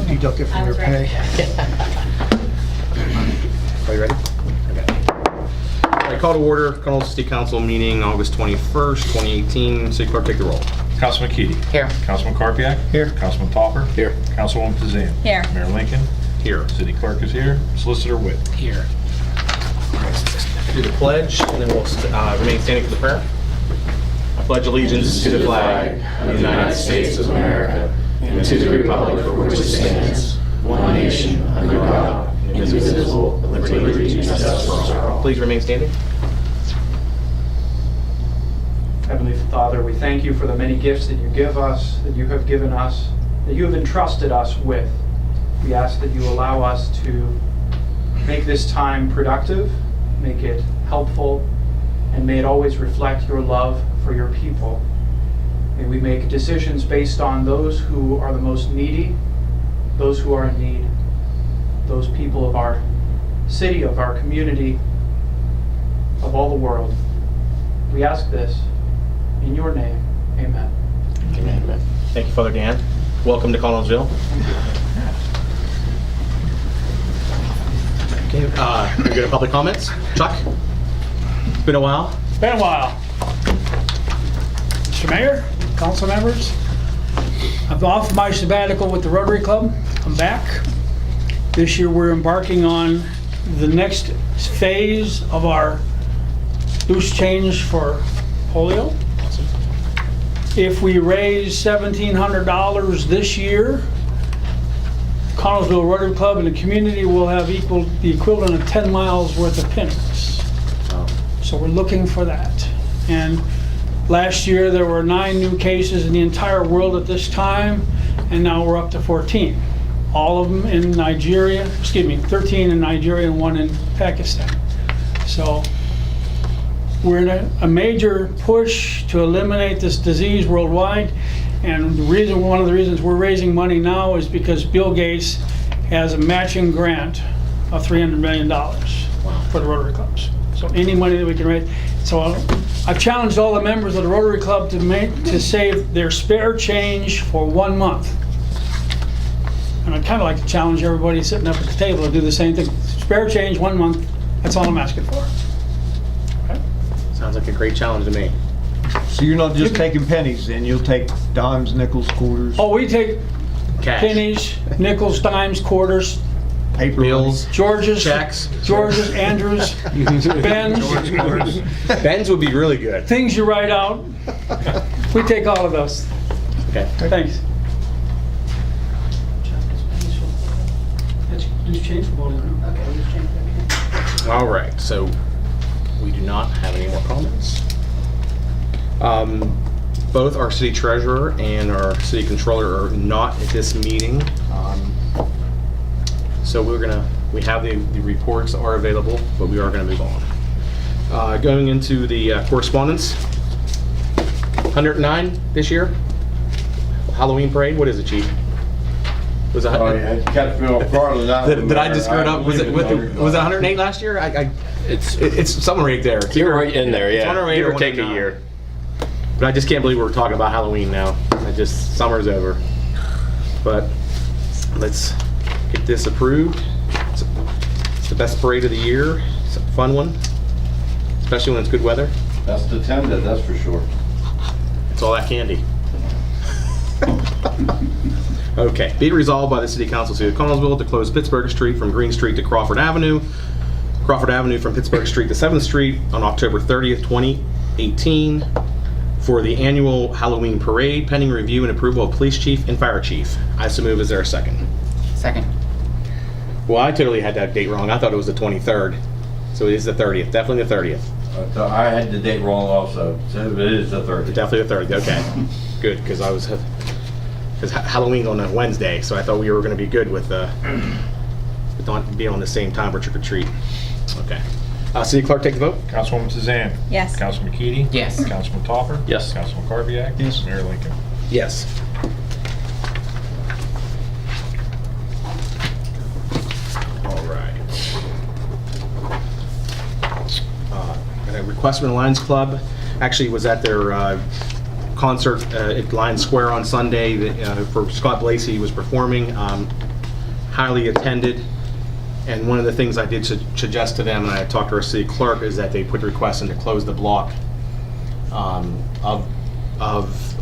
Deduct it from your pay. Are you ready? Okay. All right, call to order, Connell City Council meeting August 21st, 2018. City Clerk, take the roll. Councilman Mtg. Here. Councilman Karpiak. Here. Councilman Topper. Here. Councilwoman Tazan. Here. Mayor Lincoln. Here. City Clerk is here. Solicitor Witt. Here. Do the pledge, and then we'll remain standing for the prayer. I pledge allegiance to the flag of the United States of America and to the republic for which it stands, one nation, under God, indivisible, with liberty and justice for all. Please remain standing. Heavenly Father, we thank you for the many gifts that you give us, that you have given us, that you have entrusted us with. We ask that you allow us to make this time productive, make it helpful, and may it always reflect your love for your people. May we make decisions based on those who are the most needy, those who are in need, those people of our city, of our community, of all the world. We ask this in your name. Amen. Amen. Thank you, Father Dan. Welcome to Connellsville. Okay, we go to public comments. Chuck? It's been a while. Been a while. Mr. Mayor, council members, I'm off my sabbatical with the Rotary Club. I'm back. This year we're embarking on the next phase of our loose change for polio. If we raise $1,700 this year, Connellsville Rotary Club and the community will have the equivalent of 10 miles worth of pennies. So we're looking for that. And last year there were 9 new cases in the entire world at this time, and now we're up to 14. All of them in Nigeria, 13 in Nigeria and 1 in Pakistan. So we're in a major push to eliminate this disease worldwide. And one of the reasons we're raising money now is because Bill Gates has a matching grant of $300 million for the Rotary Clubs. So any money that we can raise. So I've challenged all the members of the Rotary Club to save their spare change for 1 month. And I'd kind of like to challenge everybody sitting up at the table to do the same thing. Spare change 1 month, that's all I'm asking for. Okay? Sounds like a great challenge to me. So you're not just taking pennies, then you'll take dimes, nickels, quarters, Oh, we take Cash. pennies, nickels, dimes, quarters, paper Bills. Georges, Checks. Georges, Andrews, Ben's, Ben's would be really good. things you write out. We take all of those. Okay. Thanks. That's loose change for All right, so we do not have any more comments. Both our city treasurer and our city controller are not at this meeting. So we have the reports are available, but we are gonna move on. Going into the correspondence, 109 this year. Halloween parade, what is it, Chief? Was it? Oh, yeah, you catch me off guard on that one, Did I Mayor. just screw it up? Was it was it 108 last year? It's somewhere right there. It's You're right in there, it's yeah. 108 Give or or take a 109. year. But I just can't believe we're talking about Halloween now. Summer's over. But let's get this approved. It's the best parade of the year. It's a fun one, especially when it's good weather. That's the attendant, that's for sure. It's all that candy. Okay, be it resolved by the City Council, City of Connellsville, to close Pittsburgh Street from Green Street to Crawford Avenue from Pittsburgh Street to 7th Street on October 30th, 2018 for the annual Halloween parade, pending review and approval of Police Chief and Fire Chief. I so move. Is there a second? Second. Well, I totally had that date wrong. I thought it was the 23rd. So it is the 30th. Definitely the 30th. So I had the date wrong also, so it is the 30th. Definitely the 30th. Okay. Good, because Halloween's on a Wednesday, so I thought we were going to be good with being on the same time for trick or treat. Okay. City Clerk, take the vote. Councilwoman Tazan. Yes. Councilman Mtg. Yes. Councilman Topper. Yes. Councilman Karpiak. Yes. Mayor Lincoln. Yes. All right. Got a request from the Lions Club. Actually, was at their concert at Lions Square on Sunday for Scott Blasey. He was performing, highly attended. And one of the things I did suggest to them, and I talked to our city clerk, is that they put requests in to close the block of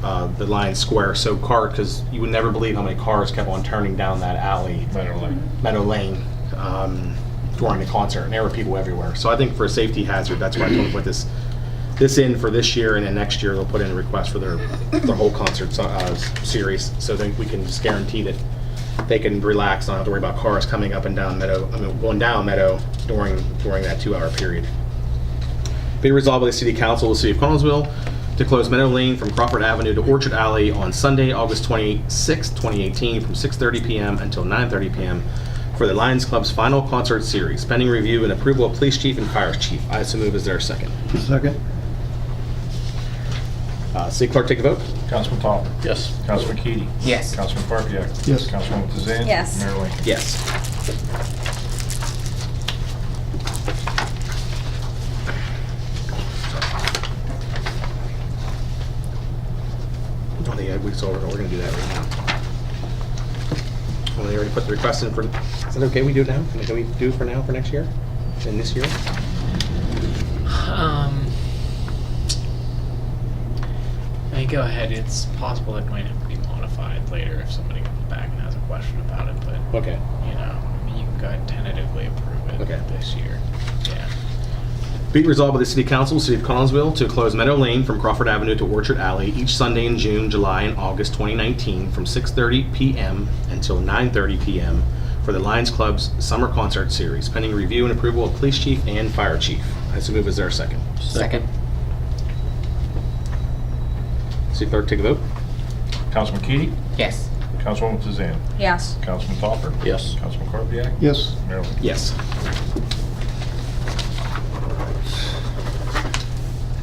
the Lions Square. So because you would never believe how many cars kept on turning down that alley, Meadow Lane, during the concert, and there were people everywhere. So I think for a safety hazard, that's why I told them to put this in for this year, and then next year they'll put in a request for their whole concert series, so that we can just guarantee that they can relax, not have to worry about cars coming up and down going down Meadow during that 2-hour period. Be resolved by the City Council of the City of Connellsville to close Meadow Lane from Crawford Avenue to Orchard Alley on Sunday, August 26, 2018, from 6:30 p.m. until 9:30 p.m. for the Lions Club's final concert series, pending review and approval of Police Chief and Fire Chief. I so move. Is there a second? Second. City Clerk, take a vote. Councilman Topper? Yes. Councilman Keady? Yes. Councilman Kubiak? Yes. Councilwoman Tizan? Yes. Mayor Lincoln? Yes. Oh, yeah, we're going to do that right now. Well, they already put the request in for, is that okay we do it now? Can we do it for now, for next year? And this year? I mean, go ahead. It's possible it might have to be modified later if somebody comes back and has a question about it, but, Okay. you know, I mean, you can go ahead and tentatively approve it Okay. this year. Yeah. Be it resolved by the City Council, City of Connellsville, to close Meadow Lane from Crawford Avenue to Orchard Alley each Sunday in June, July, and August 2019 from 6:30 p.m. until 9:30 p.m. for the Lions Club's Summer Concert Series, pending review and approval of Police Chief and Fire Chief. I so move. Is there a second? Second. City Clerk, take a vote. Councilman Keady? Yes. Councilwoman Tizan? Yes. Councilman Topper? Yes. Councilman Kubiak? Yes. Mayor Lincoln? Yes.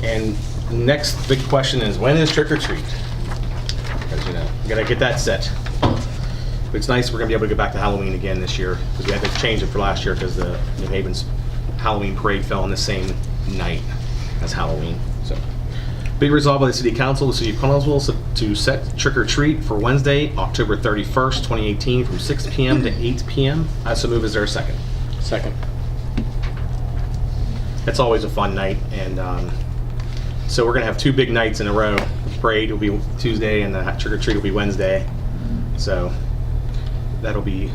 And the next big question is, when is trick or treat? Because, you know, we gotta get that set. But it's nice we're gonna be able to get back to Halloween again this year, because we had to change it for last year because the New Haven's Halloween parade fell on the same night as Halloween. So, be resolved by the City Council of the City of Connellsville to set trick or treat for Wednesday, October 31st, 2018, from 6 p.m. to 8 p.m. I so move. Is there a second? Second. It's always a fun night, and so we're gonna have 2 big nights in a row. The parade will be Tuesday, and the trick or treat will be Wednesday. So that'll be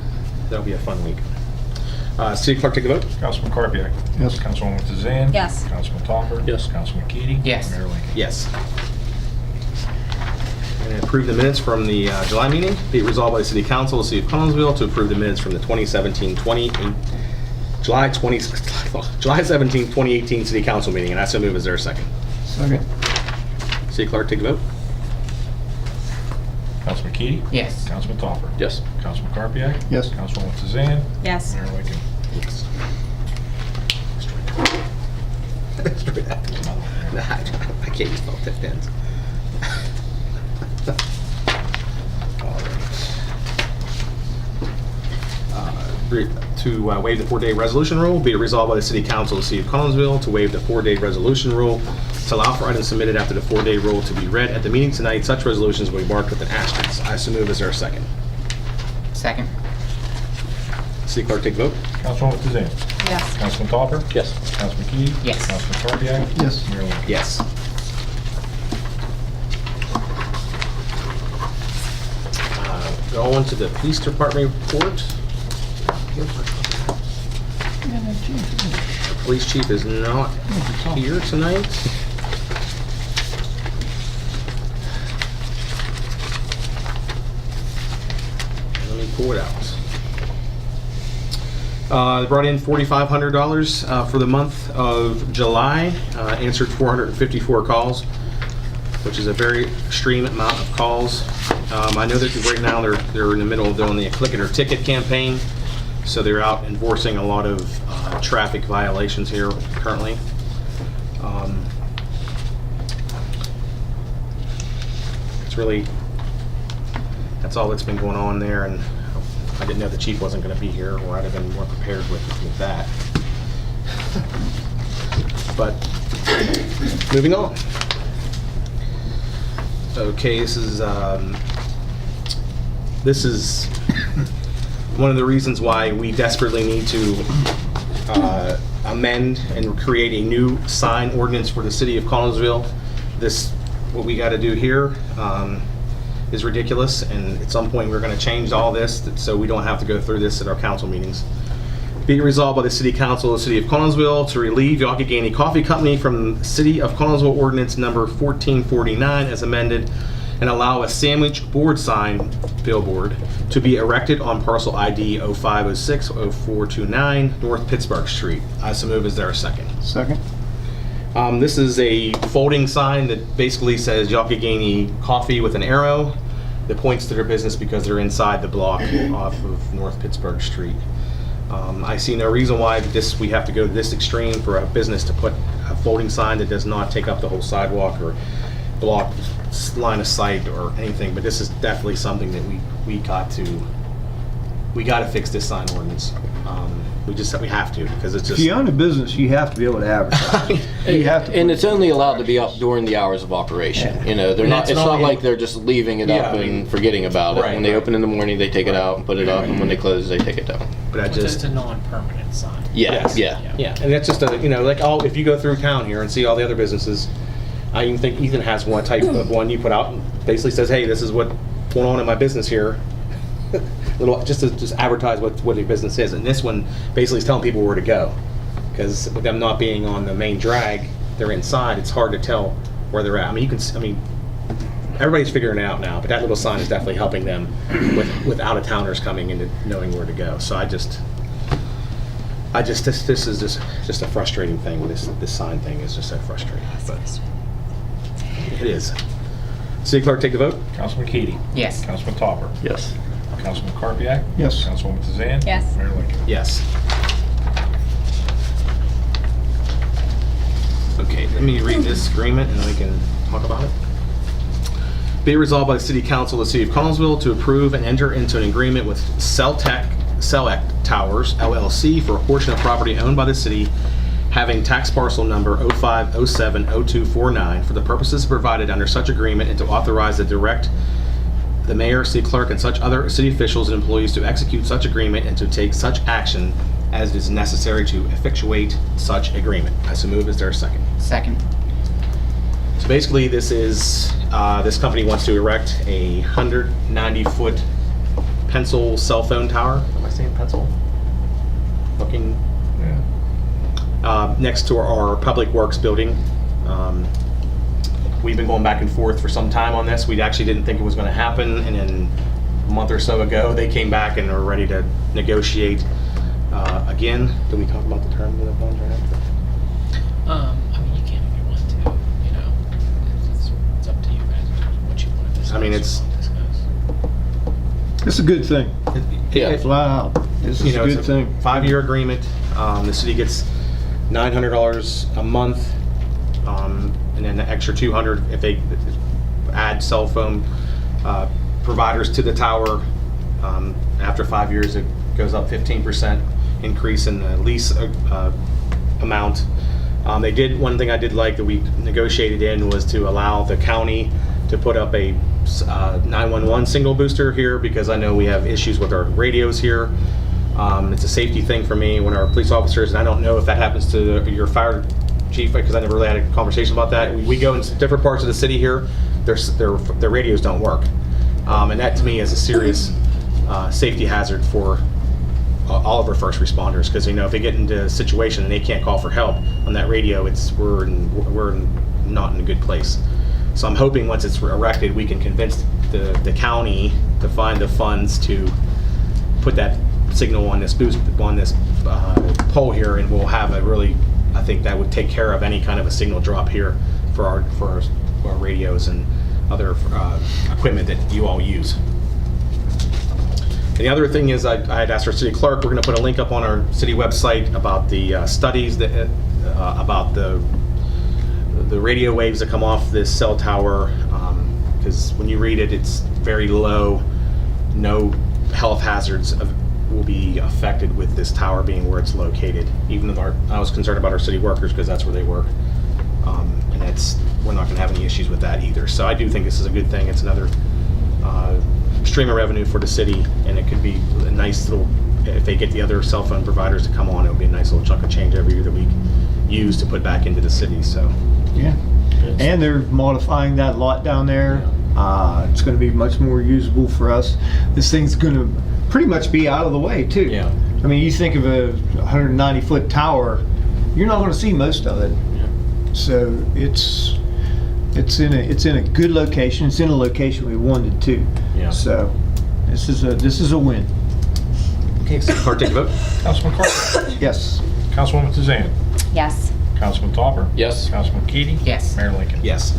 a fun week. City Clerk, take a vote. Councilman Kubiak? Yes. Councilwoman Tizan? Yes. Councilman Topper? Yes. Councilman Keady? Yes. Mayor Lincoln? Yes. And approve the minutes from the July meeting. Be it resolved by the City Council of the City of Connellsville to approve the minutes from the 2017-20 July 17, 2018 City Council meeting. And I so move. Is there a second? Second. City Clerk, take a vote. Councilman Keady? Yes. Councilman Topper? Yes. Councilman Kubiak? Yes. Councilwoman Tizan? Yes. Mayor Lincoln? Yes. Straight out. Nah, I can't use felt tip pens. To waive the 4-day resolution rule, be it resolved by the City Council of the City of Collinsville to waive the 4-day resolution rule to allow for items submitted after the 4-day rule to be read at the meeting tonight. Such resolutions will be marked with an asterisk. I so move. Is there a second? Second. City Clerk, take a vote. Councilwoman Tizan? Yes. Councilman Topper? Yes. Councilman Keady? Yes. Councilman Kubiak? Yes. Mayor Lincoln? Yes. Go on to the Police Department report. The Police Chief is not here tonight. Let me pull it out. They brought in $4,500 for the month of July, answered 454 calls, which is a very extreme amount of calls. I know that right now they're in the middle of doing the Click It or Ticket campaign, so they're out enforcing a lot of traffic violations here currently. It's really, that's all that's been going on there, and I didn't know the chief wasn't going to be here, or I'd have been more prepared with that. But moving on. Okay, this is one of the reasons why we desperately need to amend and create a new sign ordinance for the city of Collinsville. What we got to do here is ridiculous, and at some point we're going to change all this so we don't have to go through this at our council meetings. Be it resolved by the City Council of the City of Collinsville to relieve Youghiogheny Coffee Company from City of Collinsville Ordinance Number 1449 as amended, and allow a sandwich board sign billboard to be erected on parcel ID 0506-0429 North Pittsburgh Street. I so move. Is there a second? Second? This is a folding sign that basically says Youghiogheny Coffee with an arrow that points to their business because they're inside the block off of North Pittsburgh Street. I see no reason why we have to go to this extreme for a business to put a folding sign that does not take up the whole sidewalk or block line of sight or anything, but this is definitely something that we got to fix this sign ordinance. We have to, because it's If just. you own a business, you have to be able to advertise. You have to. And it's only allowed to be up during the hours of operation. You know, they're And not. that's It's not not in- like they're just leaving it up Yeah, I mean- and forgetting about it. Right, When they right. open in the morning, they take it out and put it up, and when they close, they take it down. But I Just a non-permanent sign. Yeah, Yes. yeah. Yeah, and that's just if you go through town here and see all the other businesses, I even think Ethan has one type of one you put out and basically says, hey, this is what's going on in my business here. just to advertise what your business is. And this one basically is telling people where to go. Because with them not being on the main drag, they're inside, it's hard to tell where they're at. I mean, everybody's figuring it out now, but that little sign is definitely helping them with out-of-towners coming into knowing where to go. So this is just a frustrating thing. This sign thing is just so frustrating. But it is. City Clerk, take the vote. Councilman Keady? Yes. Councilman Topper? Yes. Councilman Karpiak? Yes. Councilwoman Tazan? Yes. Mayor Lincoln? Yes. Okay, let me read this agreement and then we can talk about it. Be it resolved by the City Council of the City of Collinsville to approve and enter into an agreement with Celect Towers LLC for a portion of property owned by the city having tax parcel number 05070249 for the purposes provided under such agreement, and to authorize the mayor, city clerk, and such other city officials and employees to execute such agreement and to take such action as is necessary to effectuate such agreement. I so move. Is there a second? Second. So basically, this company wants to erect a 190-foot pencil cell phone tower. Am I saying pencil? Looking Yeah. next to our Public Works building. We've been going back and forth for some time on this. We actually didn't think it was going to happen, and then a month or so ago, they came back and are ready to negotiate again. Did we talk about the term of the bonds right after? I mean, you can if you want to. You know, it's up to you guys in terms of what you want to discuss. I mean, it's- It's a good thing. Yeah. Flat out. This is a good thing. 5-year agreement. The city gets $900 a month, and then the extra $200 if they add cell phone providers to the tower. After 5 years, it goes up 15% increase in the lease amount. One thing I did like that we negotiated in was to allow the county to put up a 911 signal booster here, because I know we have issues with our radios here. It's a safety thing for me when our police officers, and I don't know if that happens to your fire chief, because I never really had a conversation about that. We go in different parts of the city here, their radios don't work. And that to me is a serious safety hazard for all of our first responders, because if they get into a situation and they can't call for help on that radio, we're not in a good place. So I'm hoping once it's erected, we can convince the county to find the funds to put that signal on this pole here, and we'll have I think that would take care of any kind of a signal drop here for our radios and other equipment that you all use. And the other thing is, I had asked our city clerk, we're going to put a link up on our city website about the studies that about the radio waves that come off this cell tower, because when you read it, it's very low. No health hazards will be affected with this tower being where it's located. Even though I was concerned about our city workers, because that's where they work, and we're not going to have any issues with that either. So I do think this is a good thing. It's another stream of revenue for the city, and it could be a nice little, if they get the other cell phone providers to come on, it would be a nice little chunk of change every year that we use to put back into the city. So Yeah. And they're modifying that lot down there. It's going to be much more usable for us. This thing's going to pretty much be out of the way too. Yeah. I mean, you think of a 190-foot tower, you're not going to see most of it. So it's in a good location. It's in a location we wanted to. Yeah. So this is a win. okay, so clerk, take the vote. Councilman Carpenter. Yes. Councilwoman Tizan. Yes. Councilman Topper. Yes. Councilman Keady. Yes. Mayor Lincoln. Yes.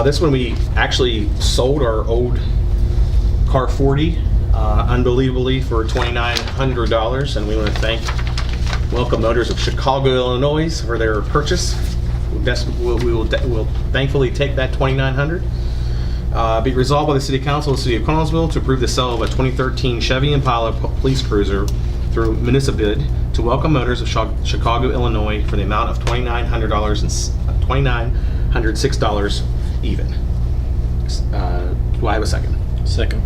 This one we actually sold our old car 40, unbelievably, for $2,900, and we want to thank Welcome Motors of Chicago, Illinois, for their purchase. We'll thankfully take that $2,900. Be resolved by the City Council of the City of Connellsville to approve the sale of a 2013 Chevy Impala police cruiser through municipal bid to Welcome Motors of Chicago, Illinois, for the amount of $2,906 even. Do I have a second? Second.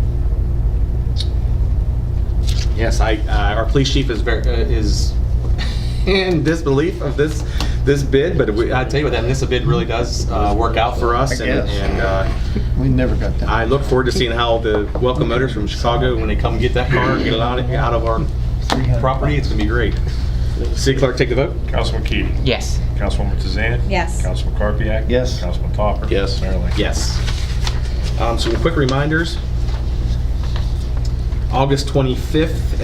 Yes, our police chief is is in disbelief of this bid, but I tell you what, that municipal bid really does work out for us, and We never got that. I look forward to seeing how the Welcome Motors from Chicago, when they come get that car and get it out of our property, it's gonna be great. City clerk, take the vote. Councilman Keady. Yes. Councilwoman Tizan. Yes. Councilman Carpiak. Yes. Councilman Topper. Yes. Mayor Lincoln. Yes. Some quick reminders. August 25th,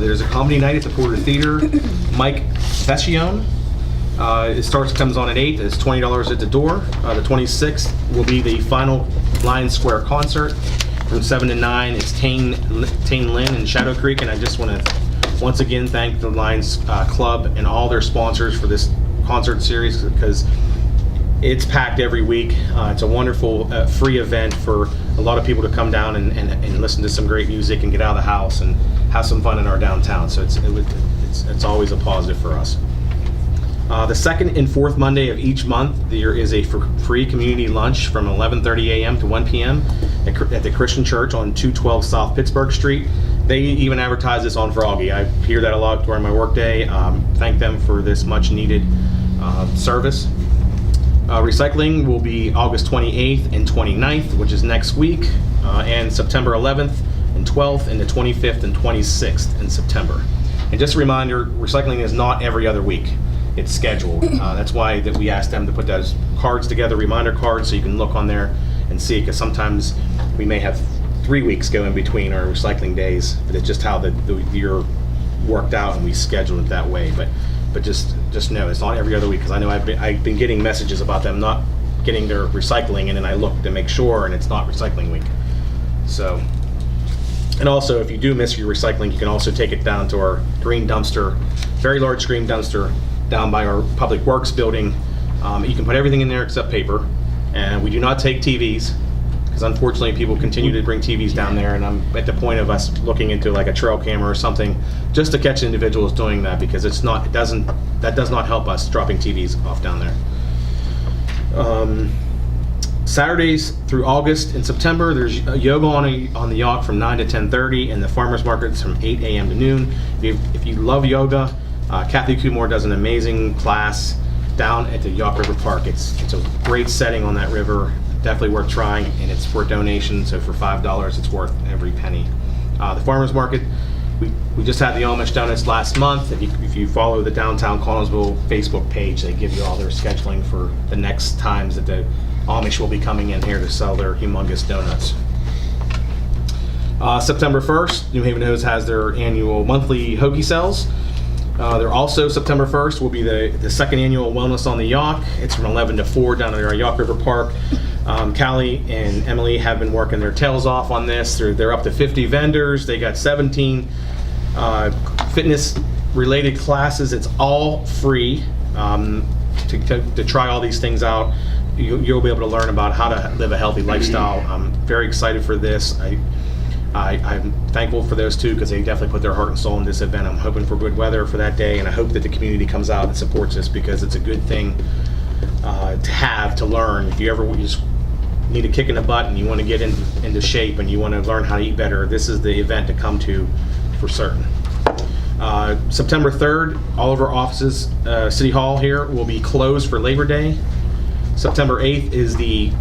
there's a comedy night at the Porter Theater. Mike Vecchione. It comes on at 8. It's $20 at the door. The 26th will be the final Lions Square concert from 7 to 9. It's Tane Lynn and Shadow Creek, and I just want to once again thank the Lions Club and all their sponsors for this concert series, because it's packed every week. It's a wonderful free event for a lot of people to come down and listen to some great music and get out of the house and have some fun in our downtown. So it's always a positive for us. The second and fourth Monday of each month, there is a free community lunch from 11:30 a.m. to 1 p.m. at the Christian Church on 212 South Pittsburgh Street. They even advertise this on Froggy. I hear that a lot during my workday. Thank them for this much needed service. Recycling will be August 28th and 29th, which is next week, and September 11th and 12th, and the 25th and 26th in September. And just a reminder, recycling is not every other week. It's scheduled. That's why that we asked them to put those cards together, reminder cards, so you can look on there and see, because sometimes we may have 3 weeks go in between our recycling days, but it's just how the year worked out and we scheduled it that way. But just know it's not every other week, because I know I've been getting messages about them not getting their recycling, and then I look to make sure, and it's not recycling week. So, and also if you do miss your recycling, you can also take it down to our green dumpster, very large green dumpster down by our Public Works building. You can put everything in there except paper, and we do not take TVs, because unfortunately people continue to bring TVs down there, and I'm at the point of us looking into like a trail camera or something just to catch individuals doing that, because that does not help us dropping TVs off down there. Saturdays through August and September, there's yoga on the yacht from 9 to 10:30, and the farmers markets from 8 a.m. to noon. If you love yoga, Kathy Kumar does an amazing class down at the Yacht River Park. It's a great setting on that river. Definitely worth trying, and it's for a donation, so for $5 it's worth every penny. The farmers market, we just had the Amish donuts last month. If you follow the Downtown Connellsville Facebook page, they give you all their scheduling for the next times that the Amish will be coming in here to sell their humongous donuts. September 1st, New Haven Hose has their annual monthly hoagie sales. There also, September 1st, will be the second annual Wellness on the Yacht. It's from 11 to 4 down at our Yacht River Park. Callie and Emily have been working their tails off on this. They're up to 50 vendors. They got 17 fitness-related classes. It's all free to try all these things out. You'll be able to learn about how to live a healthy lifestyle. I'm very excited for this. I'm thankful for those two because they definitely put their heart and soul in this event. I'm hoping for good weather for that day, and I hope that the community comes out and supports us because it's a good thing to learn. If you ever just need a kick in the butt and you want to get into shape and you want to learn how to eat better, this is the event to come to for certain. September 3rd, all of our offices, City Hall here, will be closed for Labor Day. September 8th is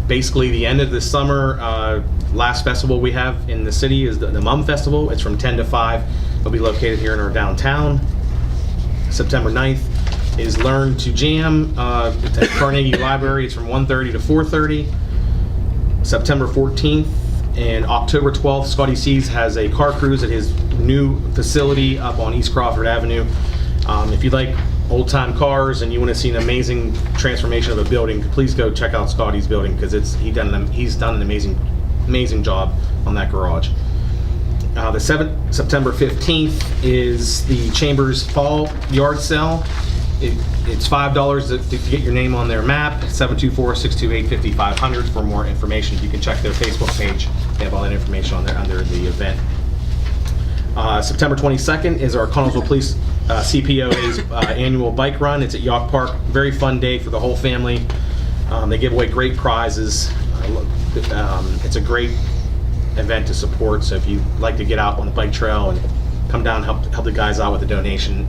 basically the end of the summer. Last festival we have in the city is the Mum Festival. It's from 10 to 5. It'll be located here in our downtown. September 9th is Learn to Jam at Carnegie Library. It's from 1:30 to 4:30. September 14th and October 12th, Scotty C's has a car cruise at his new facility up on East Crawford Avenue. If you like old-time cars and you want to see an amazing transformation of a building, please go check out Scotty's building because he's done an amazing job on that garage. The September 15th is the Chamber's Fall Yard Sale. It's $5 to get your name on their map. 724-628-5500 for more information. You can check their Facebook page. They have all that information on there under the event. September 22nd is our Connellsville Police CPOA's annual bike run. It's at Yawk Park. Very fun day for the whole family. They give away great prizes. It's a great event to support. So if you like to get out on the bike trail and come down and help the guys out with a donation.